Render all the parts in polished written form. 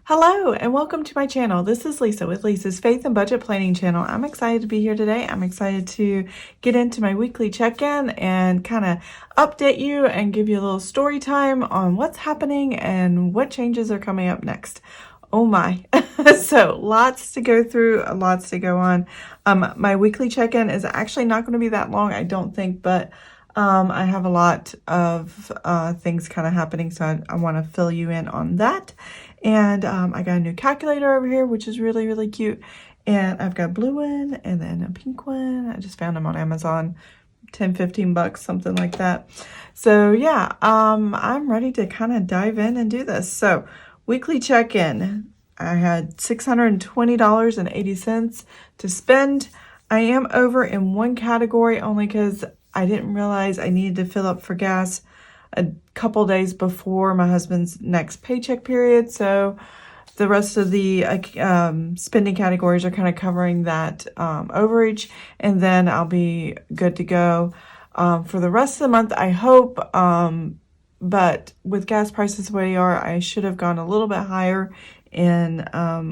Hello and welcome to my channel. This is Lisa with Lisa's Faith and Budget Planning channel. I'm excited to be here today. I'm excited to get into my weekly check-in and kind of update you and give you a little story time on what's happening and what changes are coming up next. Oh my. So lots to go through, lots to go on. My weekly check-in is actually not going to be that long, I don't think, but I have a lot of things kind of happening, so I want to fill you in on that. And I got a new calculator over here, which is really, really cute. And I've got a blue one and then a pink one. I just found them on Amazon, 10, 15 bucks, something like that. So yeah, I'm ready to kind of dive in and do this. So weekly check-in, I had $620.80 to spend. I am over in one category only because I didn't realize I needed to fill up for gas a couple days before my husband's next paycheck period. So the rest of the spending categories are kind of covering that overage, and then I'll be good to go for the rest of the month, I hope. But with gas prices the way they are, I should have gone a little bit higher in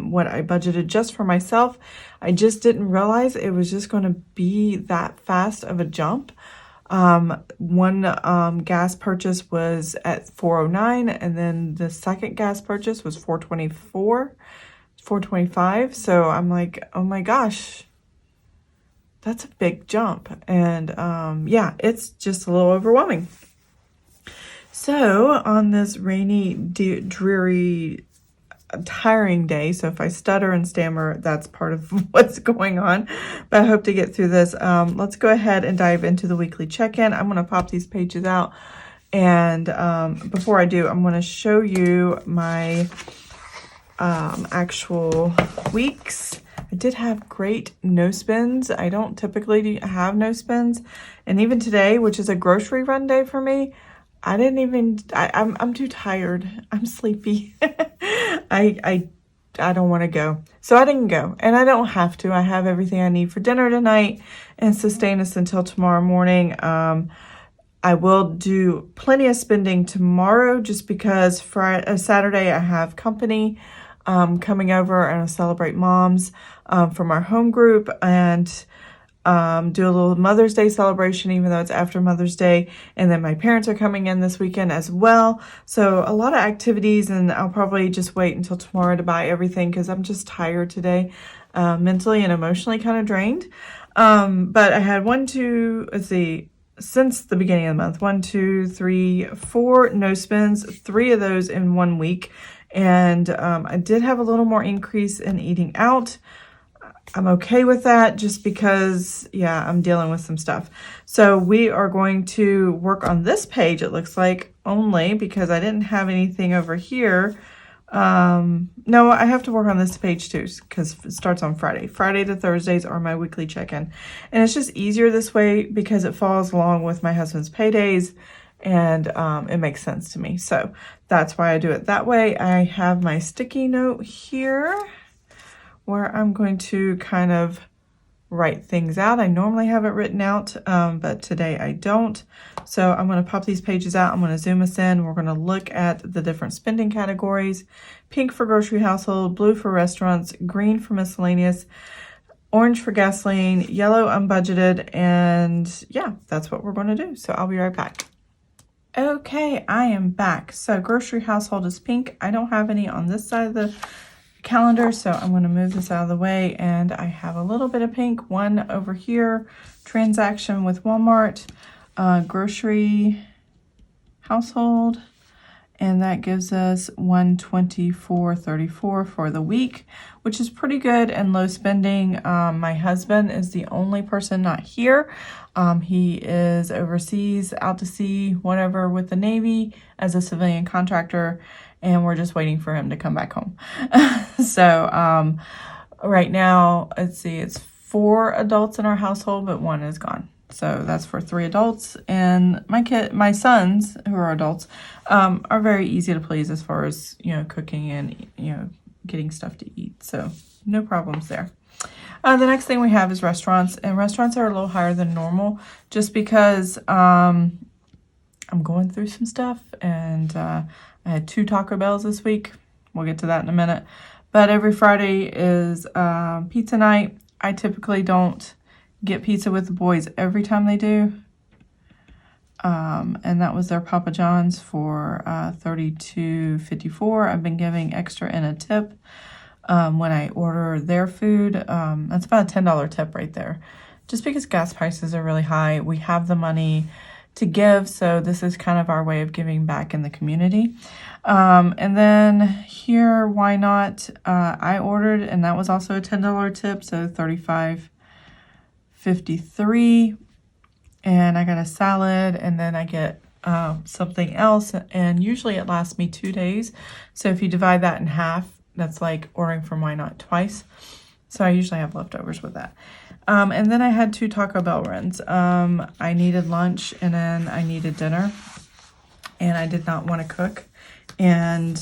what I budgeted just for myself. I just didn't realize it was just going to be that fast of a jump. One gas purchase was at $4.09, and then the second gas purchase was $4.25. So I'm like, oh my gosh, that's a big jump. And yeah, it's just a little overwhelming. So on this rainy, dreary, tiring day, so if I stutter and stammer, that's part of what's going on, but I hope to get through this. Let's go ahead and dive into the weekly check-in. I'm going to pop these pages out, and before I do, I'm going to show you my actual weeks. I did have great no spends. I don't typically have no spends, and even today, which is a grocery run day for me, I didn't even, I'm too tired. I'm sleepy. I don't want to go. So I didn't go, and I don't have to. I have everything I need for dinner tonight and sustain us until tomorrow morning. I will do plenty of spending tomorrow just because Saturday I have company coming over, and I'll celebrate moms from our home group, and do a little Mother's Day celebration, even though it's after Mother's Day. And then my parents are coming in this weekend as well. So a lot of activities, and I'll probably just wait until tomorrow to buy everything because I'm just tired today, mentally and emotionally kind of drained. But I had since the beginning of the month, 4 no spends, 3 of those in 1 week. And I did have a little more increase in eating out. I'm okay with that just because, yeah, I'm dealing with some stuff. So we are going to work on this page, it looks like, only because I didn't have anything over here. No, I have to work on this page too because it starts on Friday. Friday to Thursdays are my weekly check-in. And it's just easier this way because it falls along with my husband's paydays, and it makes sense to me. So that's why I do it that way. I have my sticky note here where I'm going to kind of write things out. I normally have it written out, but today I don't. So I'm going to pop these pages out. I'm going to zoom us in. We're going to look at the different spending categories. Pink for grocery household, blue for restaurants, green for miscellaneous, orange for gasoline, yellow unbudgeted, and yeah, that's what we're going to do. So I'll be right back. Okay, I am back. So grocery household is pink. I don't have any on this side of the calendar, so I'm going to move this out of the way, and I have a little bit of pink, one over here, transaction with Walmart, grocery household, and that gives us $124.34 for the week, which is pretty good and low spending. My husband is the only person not here. He is overseas, out to sea, whatever, with the Navy as a civilian contractor, and we're just waiting for him to come back home. So right now, let's see, it's 4 adults in our household, but 1 is gone. So that's for 3 adults, and my sons, who are adults, are very easy to please as far as, cooking and, getting stuff to eat. So no problems there. The next thing we have is restaurants, and restaurants are a little higher than normal just because I'm going through some stuff, and I had 2 Taco Bells this week. We'll get to that in a minute. But every Friday is pizza night. I typically don't get pizza with the boys every time they do. And that was their Papa John's for $32.54. I've been giving extra in a tip when I order their food. That's about a $10 tip right there. Just because gas prices are really high, we have the money to give, so this is kind of our way of giving back in the community. And then here, why not? I ordered, and that was also a $10 tip, so $35.53. And I got a salad, and then I get something else, and usually it lasts me 2 days. So if you divide that in half, that's like ordering from Why Not twice. So I usually have leftovers with that. And then I had 2 Taco Bell runs. I needed lunch, and then I needed dinner, and I did not want to cook. And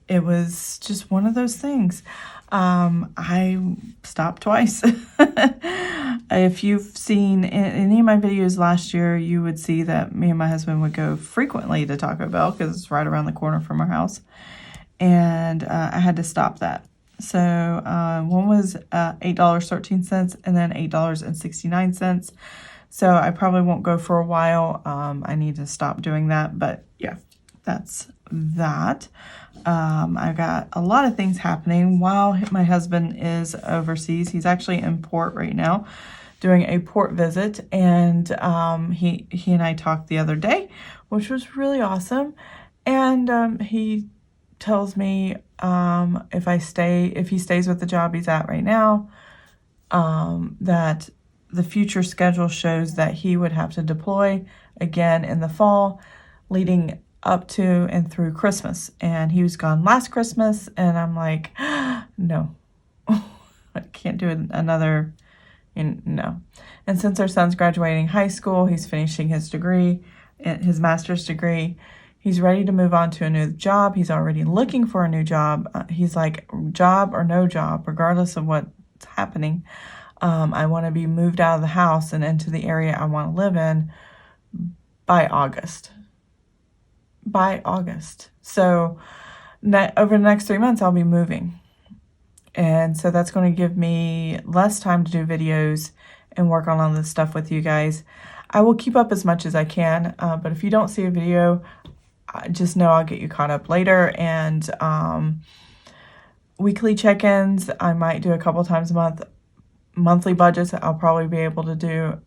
it was just one of those things. I stopped twice. If you've seen any of my videos last year, you would see that me and my husband would go frequently to Taco Bell because it's right around the corner from our house. And I had to stop that. So one was $8.13 and then $8.69. So I probably won't go for a while. I need to stop doing that. But yeah, that's that. I've got a lot of things happening while my husband is overseas. He's actually in port right now doing a port visit. And he and I talked the other day, which was really awesome. And he tells me if he stays with the job he's at right now, that the future schedule shows that he would have to deploy again in the fall, leading up to and through Christmas. And he was gone last Christmas, and I'm like, no, I can't do another, no. And since our son's graduating high school, he's finishing his degree, his master's degree, he's ready to move on to a new job. He's already looking for a new job. He's like, job or no job, regardless of what's happening. I want to be moved out of the house and into the area I want to live in by August. So over the next 3 months, I'll be moving. And so that's going to give me less time to do videos and work on all this stuff with you guys. I will keep up as much as I can. But if you don't see a video, just know I'll get you caught up later. And weekly check-ins, I might do a couple times a month. Monthly budgets, I'll probably be able to do.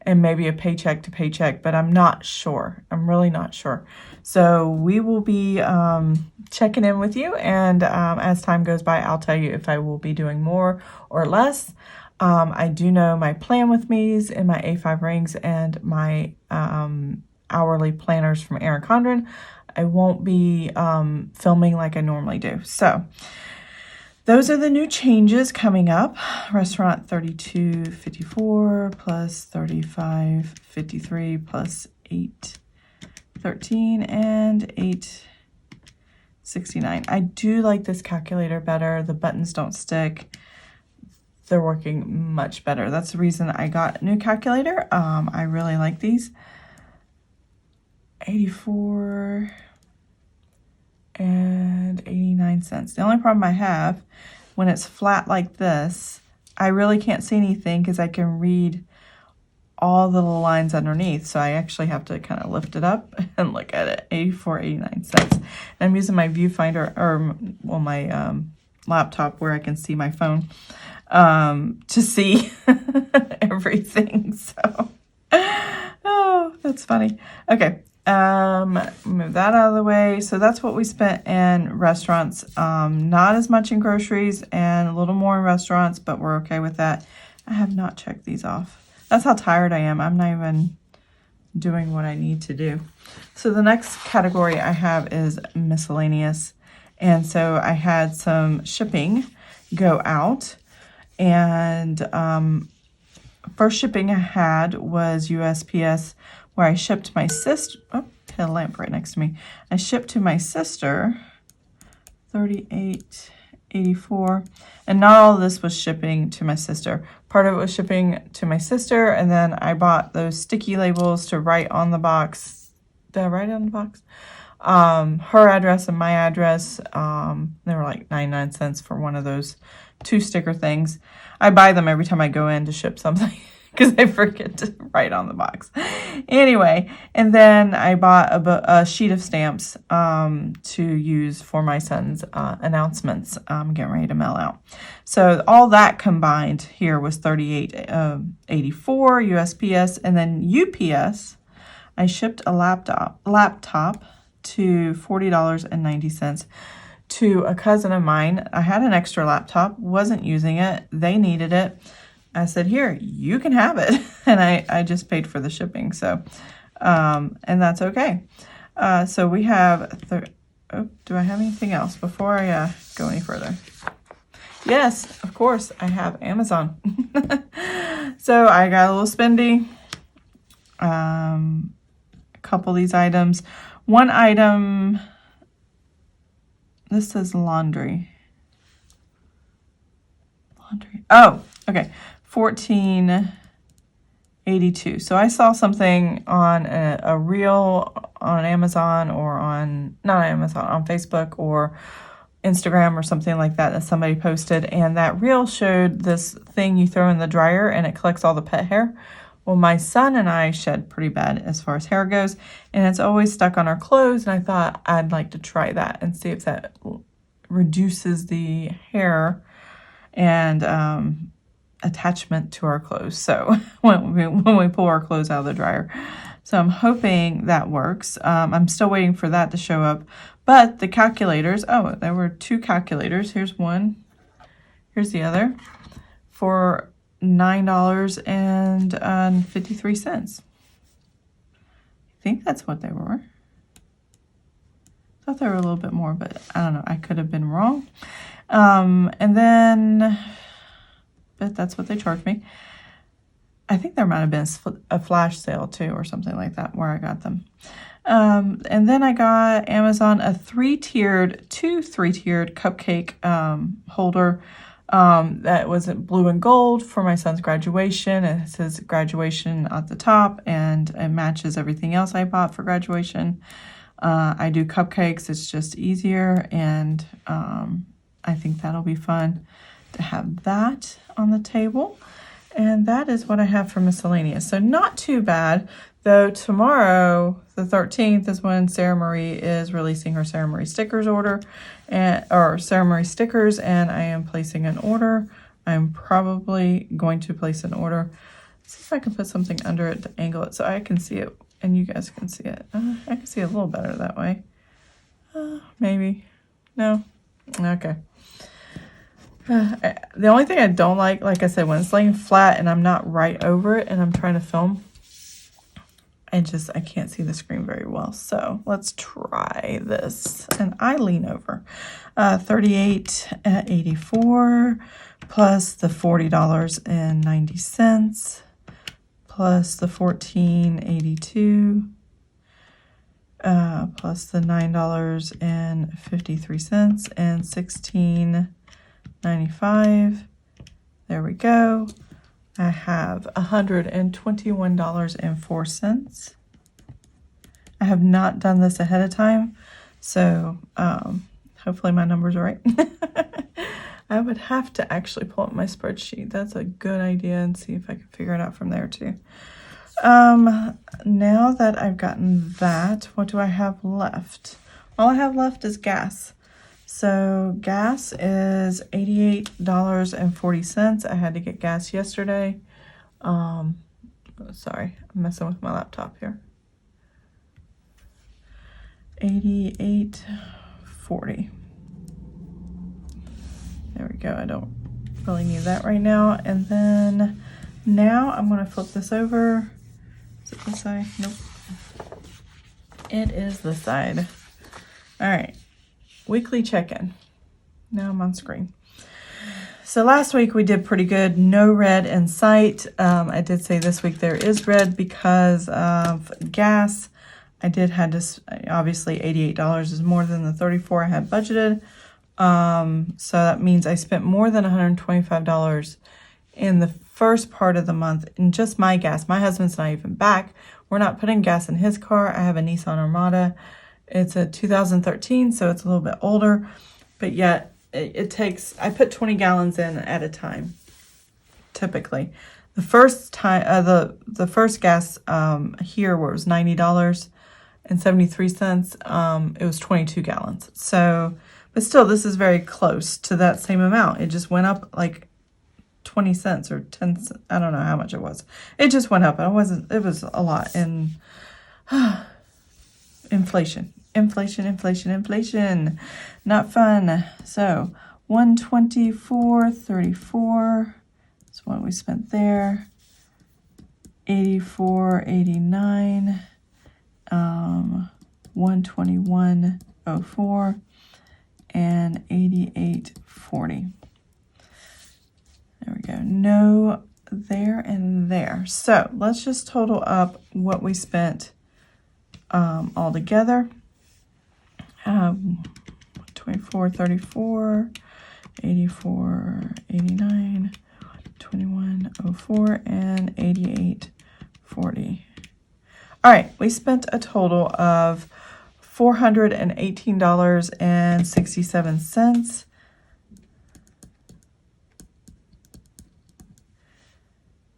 And maybe a paycheck to paycheck, but I'm not sure. I'm really not sure. So we will be checking in with you, and as time goes by, I'll tell you if I will be doing more or less. I do know my plan with me's and my A5 rings and my hourly planners from Erin Condren. I won't be filming like I normally do. So those are the new changes coming up. Restaurant $32.54 plus $35.53 plus $8.13 and $8.69. I do like this calculator better. The buttons don't stick. They're working much better. That's the reason I got a new calculator. I really like these. 84 and 89 cents. The only problem I have when it's flat like this, I really can't see anything because I can read all the little lines underneath. So I actually have to kind of lift it up and look at it. 84, 89 cents. And I'm using my viewfinder, or well, my laptop where I can see my phone to see everything. So, oh, that's funny. Okay. Move that out of the way. So that's what we spent in restaurants. Not as much in groceries and a little more in restaurants, but we're okay with that. I have not checked these off. That's how tired I am. I'm not even doing what I need to do. So the next category I have is miscellaneous. And so I had some shipping go out, and first shipping I had was USPS, where I shipped my sister, oh, hit a lamp right next to me. I shipped to my sister, $38.84, and not all of this was shipping to my sister. Part of it was shipping to my sister, and then I bought those sticky labels to write on the box. Did I write it on the box? her address and my address. They were like 99 cents for one of those 2 sticker things. I buy them every time I go in to ship something because I forget to write on the box. Anyway, and then I bought a sheet of stamps to use for my son's announcements I'm getting ready to mail out. So all that combined here was $38.84 USPS, and then UPS. I shipped a laptop to $40.90 to a cousin of mine. I had an extra laptop, wasn't using it. They needed it. I said, here, you can have it. And I just paid for the shipping. So, and that's okay. So we have, do I have anything else before I go any further? Yes, of course, I have Amazon. So I got a little spendy. A couple of these items. One item, this says laundry. Oh, okay. $14.82. So I saw something on a reel on Amazon or on, not Amazon, on Facebook or Instagram or something like that that somebody posted. And that reel showed this thing you throw in the dryer and it collects all the pet hair. Well, my son and I shed pretty bad as far as hair goes, and it's always stuck on our clothes, and I thought I'd like to try that and see if that reduces the hair and attachment to our clothes. So when we pull our clothes out of the dryer. So I'm hoping that works. I'm still waiting for that to show up. But the calculators, oh, there were 2 calculators. Here's one. Here's the other. For $9.53. I think that's what they were. I thought they were a little bit more, but I don't know. I could have been wrong. And then, but that's what they charged me. I think there might have been a flash sale too, or something like that, where I got them. And then I got Amazon a 3-tiered cupcake holder. That was blue and gold for my son's graduation. It says graduation at the top, and it matches everything else I bought for graduation. I do cupcakes. It's just easier, and I think that'll be fun to have that on the table. And that is what I have for miscellaneous. So not too bad, though tomorrow, the 13th, is when Sarah Marie is releasing her Sarah Marie stickers order, or Sarah Marie stickers, and I am placing an order. I'm probably going to place an order. Let's see if I can put something under it to angle it so I can see it and you guys can see it. I can see it a little better that way. Maybe. No? Okay. The only thing I don't like I said, when it's laying flat and I'm not right over it and I'm trying to film, I can't see the screen very well. So let's try this. And I lean over. $38.84 plus the $40.90 plus the $14.82 plus the $9.53 and $16.95. There we go. I have $121.04. I have not done this ahead of time, so hopefully my numbers are right. I would have to actually pull up my spreadsheet. That's a good idea, and see if I can figure it out from there too. Now that I've gotten that, what do I have left? All I have left is gas. So gas is $88.40. I had to get gas yesterday. Sorry, I'm messing with my laptop here. $88.40. There we go. I don't really need that right now. And then now I'm going to flip this over. Is it this side? Nope. It is this side. All right. Weekly check-in. Now I'm on screen. So last week we did pretty good. No red in sight. I did say this week there is red because of gas. I did have to, obviously $88 is more than the $34 I had budgeted. So that means I spent more than $125 in the first part of the month in just my gas. My husband's not even back. We're not putting gas in his car. I have a Nissan Armada. It's a 2013, so it's a little bit older, but yet it takes, I put 20 gallons in at a time, typically. The first time, the first gas here where it was $90.73, it was 22 gallons. So, but still, this is very close to that same amount. It just went up like 20 cents or 10 cents. I don't know how much it was. It just went up. It was a lot. And inflation. Not fun. So 124.34 is what we spent there. 84.89, 121.04, and 88.40. There we go. No there and there. So let's just total up what we spent all together. 24.34, 84.89, 21.04, and 88.40. All right, we spent a total of $418.67.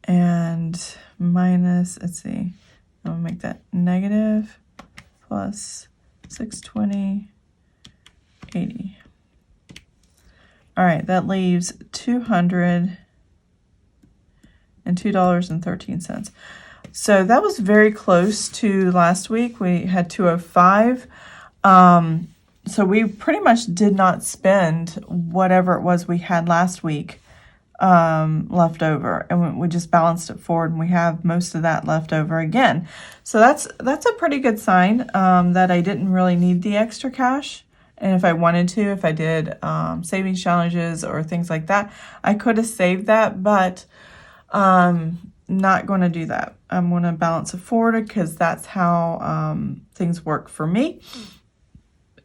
And minus, let's see, I'll make that negative plus 620.80. All right, that leaves $202.13. So that was very close to last week. We had 205. So we pretty much did not spend whatever it was we had last week left over, and we just balanced it forward, and we have most of that left over again. So that's a pretty good sign that I didn't really need the extra cash. And if I wanted to, if I did savings challenges or things like that, I could have saved that, but not going to do that. I'm going to balance it forward because that's how things work for me.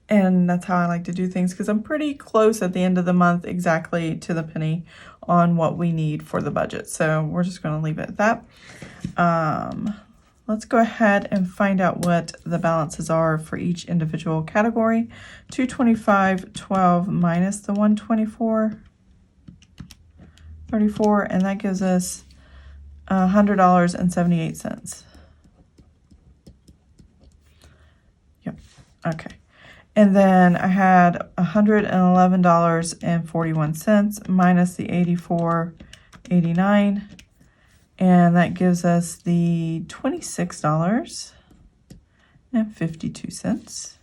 And that's how I like to do things, because I'm pretty close at the end of the month, exactly to the penny, on what we need for the budget. So we're just going to leave it at that. Let's go ahead and find out what the balances are for each individual category. 225.12 minus the 124.34, and that gives us $100.78. Yep. Okay. And then I had $111.41 minus the $84.89, and that gives us the $26.52.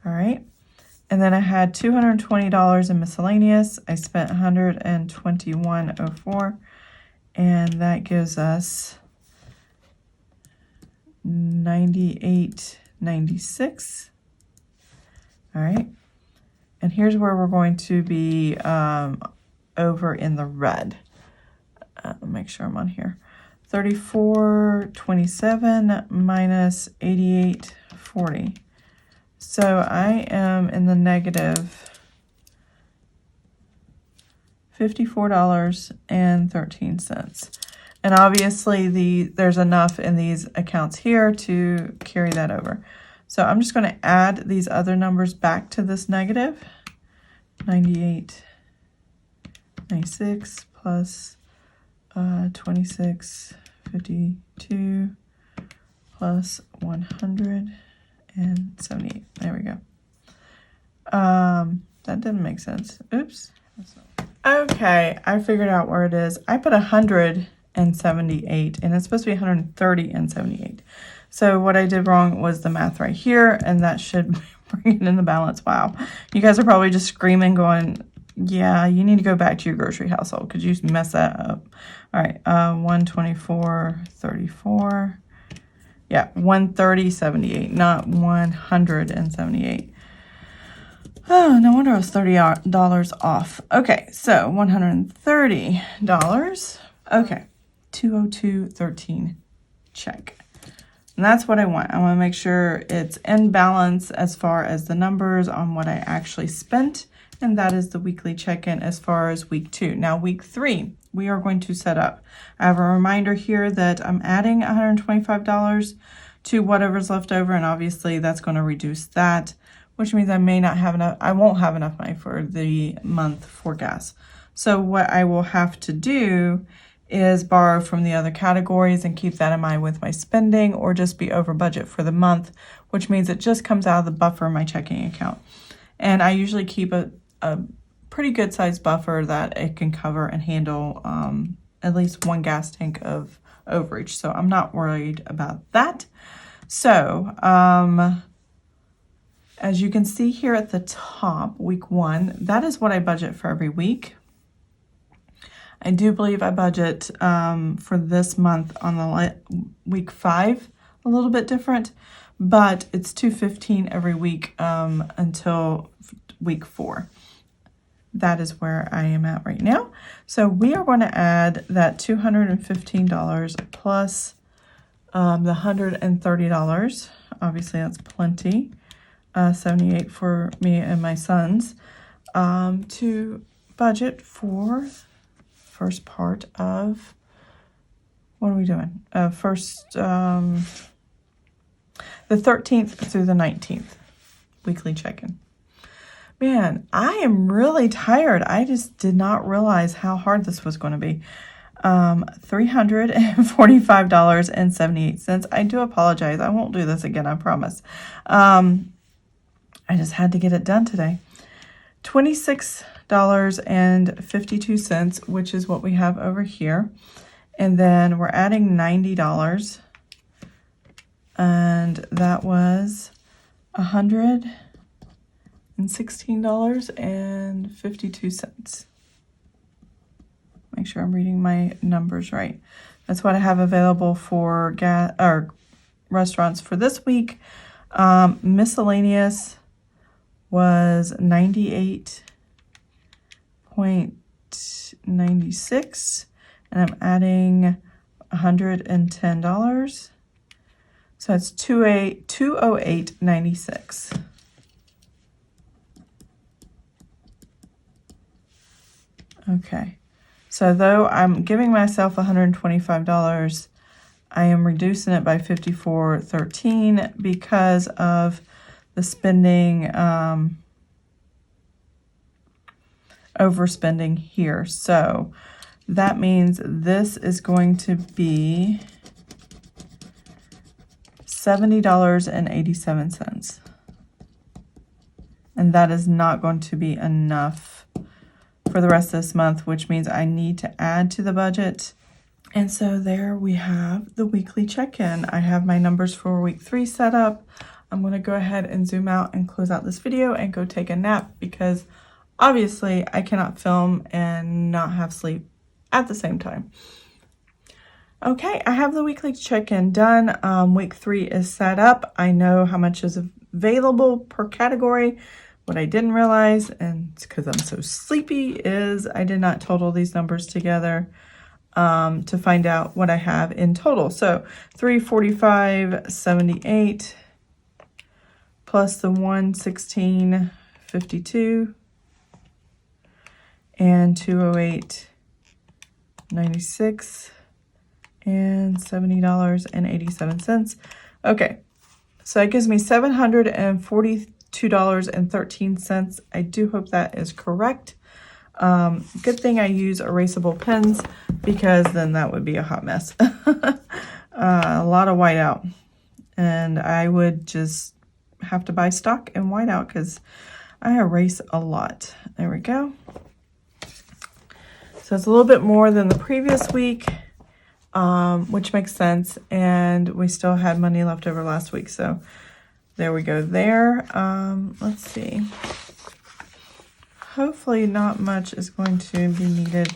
All right. And then I had $220 in miscellaneous. I spent $121.04, and that gives us $98.96. All right, and here's where we're going to be over in the red. Make sure I'm on here. 34.27 minus 88.40. So I am in the negative $54.13. And obviously there's enough in these accounts here to carry that over. So I'm just going to add these other numbers back to this negative. 98.96 plus 26.52 plus 178. There we go. That didn't make sense. Oops. Okay, I figured out where it is. I put 178, and it's supposed to be 130.78. So what I did wrong was the math right here, and that should bring it in the balance. Wow. You guys are probably just screaming, going, yeah, you need to go back to your grocery household because you messed that up. All right, 124.34. Yeah, 130.78, not 178. Oh, no wonder I was $30 off. Okay, so $130. Okay, 202.13. Check. And that's what I want. I want to make sure it's in balance as far as the numbers on what I actually spent. And that is the weekly check-in as far as week 2. Now, week 3, we are going to set up. I have a reminder here that I'm adding $125 to whatever's left over, and obviously that's going to reduce that, which means I may not have enough, I won't have enough money for the month for gas. So what I will have to do is borrow from the other categories and keep that in mind with my spending, or just be over budget for the month, which means it just comes out of the buffer in my checking account. And I usually keep a pretty good sized buffer that it can cover and handle at least one gas tank of overage. So I'm not worried about that. So as you can see here at the top, week 1, that is what I budget for every week. I do believe I budget for this month on the week 5 a little bit different, but it's $215 every week until week 4. That is where I am at right now. So we are going to add that $215 plus the $130. Obviously, that's plenty. $78 for me and my sons to budget for first part of, what are we doing? The 13th through the 19th weekly check-in. Man, I am really tired. I just did not realize how hard this was going to be. $345.78. I do apologize. I won't do this again, I promise. I just had to get it done today. $26.52, which is what we have over here. And then we're adding $90. And that was $116.52. Make sure I'm reading my numbers right. That's what I have available for gas or restaurants for this week. Miscellaneous was $98.96, and I'm adding $110. So it's $208.96. Okay. So though I'm giving myself $125, I am reducing it by $54.13 because of the spending, overspending here. So that means this is going to be $70.87. And that is not going to be enough for the rest of this month, which means I need to add to the budget. And so there we have the weekly check-in. I have my numbers for week 3 set up. I'm going to go ahead and zoom out and close out this video and go take a nap, because obviously I cannot film and not have sleep at the same time. Okay, I have the weekly check-in done. Week 3 is set up. I know how much is available per category. What I didn't realize, and it's because I'm so sleepy, is I did not total these numbers together to find out what I have in total. So $345.78 plus the $116.52 and $208.96 and $70.87. Okay, so that gives me $742.13. I do hope that is correct. Good thing I use erasable pens, because then that would be a hot mess. A lot of whiteout, and I would just have to buy stock in whiteout because I erase a lot. There we go. So it's a little bit more than the previous week, which makes sense, and we still had money left over last week, so there we go there. Let's see. Hopefully not much is going to be needed.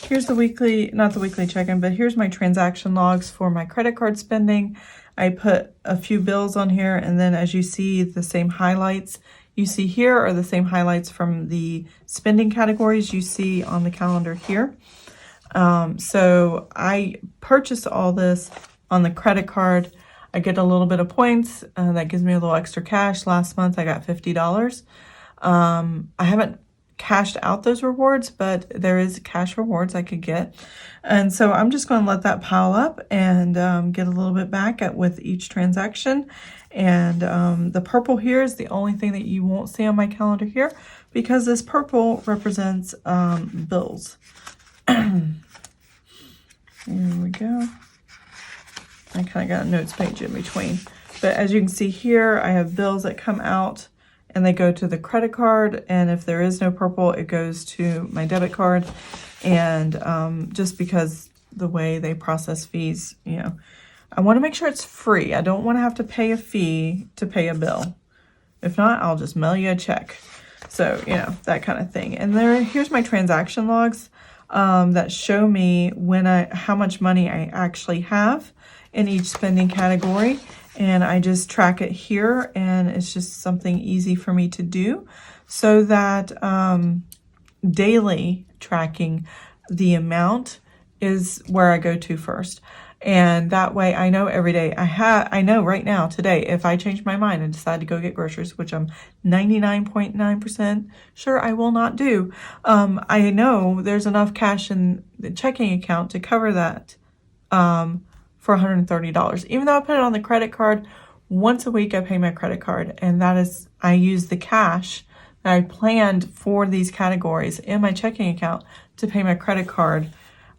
Here's the weekly, not the weekly check-in, but here's my transaction logs for my credit card spending. I put a few bills on here, and then as you see, the same highlights you see here are the same highlights from the spending categories you see on the calendar here. So I purchased all this on the credit card. I get a little bit of points. That gives me a little extra cash. Last month I got $50. I haven't cashed out those rewards, but there is cash rewards I could get. And so I'm just going to let that pile up and get a little bit back with each transaction. And the purple here is the only thing that you won't see on my calendar here, because this purple represents bills. Here we go. I kind of got a notes page in between. But as you can see here, I have bills that come out and they go to the credit card. And if there is no purple, it goes to my debit card. And just because the way they process fees, you know, I want to make sure it's free. I don't want to have to pay a fee to pay a bill. If not, I'll just mail you a check. So, you know, that kind of thing. And here's my transaction logs that show me how much money I actually have in each spending category. And I just track it here, and it's just something easy for me to do, so that daily tracking the amount is where I go to first. And that way I know every day I know right now, today, if I change my mind and decide to go get groceries, which I'm 99.9% sure I will not do, I know there's enough cash in the checking account to cover that for $130. Even though I put it on the credit card, once a week I pay my credit card, and that is, I use the cash that I planned for these categories in my checking account to pay my credit card.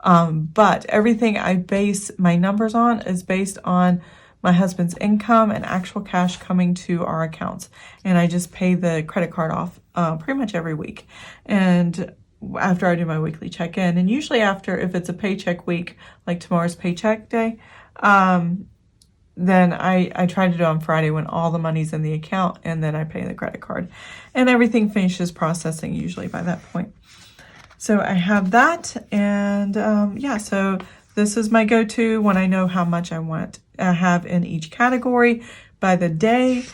But everything I base my numbers on is based on my husband's income and actual cash coming to our accounts. And I just pay the credit card off pretty much every week. And after I do my weekly check-in, and usually after, if it's a paycheck week, like tomorrow's paycheck day, then I try to do it on Friday when all the money's in the account, and then I pay the credit card. And everything finishes processing usually by that point. So I have that, and yeah, so this is my go-to when I know how much I have in each category by the day.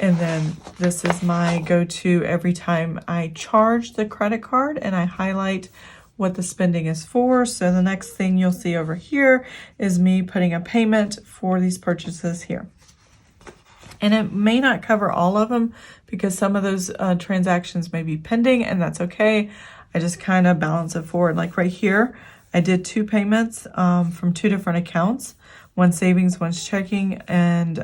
And then this is my go-to every time I charge the credit card, and I highlight what the spending is for. So the next thing you'll see over here is me putting a payment for these purchases here. And it may not cover all of them, because some of those transactions may be pending, and that's okay. I just kind of balance it forward. Like right here, I did 2 payments from 2 different accounts, one savings, one's checking, and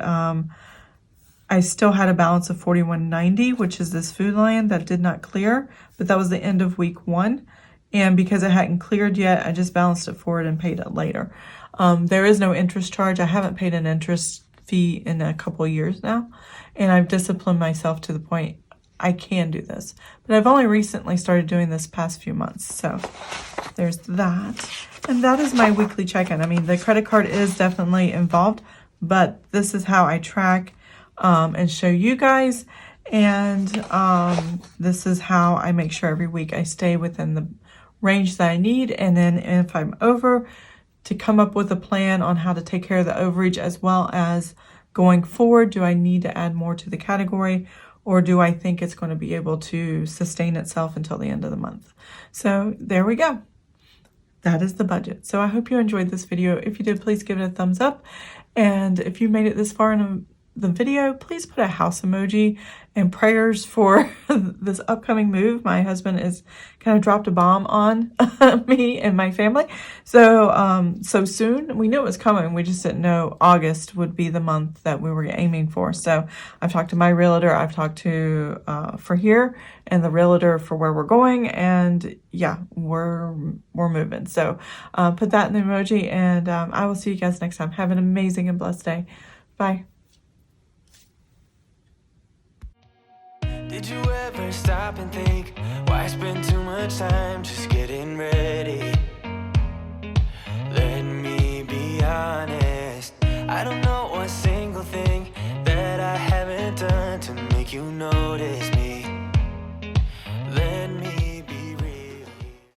I still had a balance of $41.90, which is this Food Lion that did not clear, but that was the end of week 1. And because it hadn't cleared yet, I just balanced it forward and paid it later. There is no interest charge. I haven't paid an interest fee in a couple years now, and I've disciplined myself to the point I can do this. But I've only recently started doing this past few months. So there's that. And that is my weekly check-in. I mean, the credit card is definitely involved, but this is how I track and show you guys. And this is how I make sure every week I stay within the range that I need. And then if I'm over, to come up with a plan on how to take care of the overage, as well as going forward, do I need to add more to the category, or do I think it's going to be able to sustain itself until the end of the month? So there we go. That is the budget. So I hope you enjoyed this video. If you did, please give it a thumbs up. And if you made it this far in the video, please put a house emoji and prayers for this upcoming move. My husband is kind of dropped a bomb on me and my family. So so soon. We knew it was coming. We just didn't know August would be the month that we were aiming for. So I've talked to my realtor. I've talked to for here and the realtor for where we're going. And yeah, we're moving. So put that in the emoji, and I will see you guys next time. Have an amazing and blessed day. Bye. Did you ever stop and think, why spend too much time just getting ready? Let me be honest, I don't know a single thing that I haven't done to make you notice me.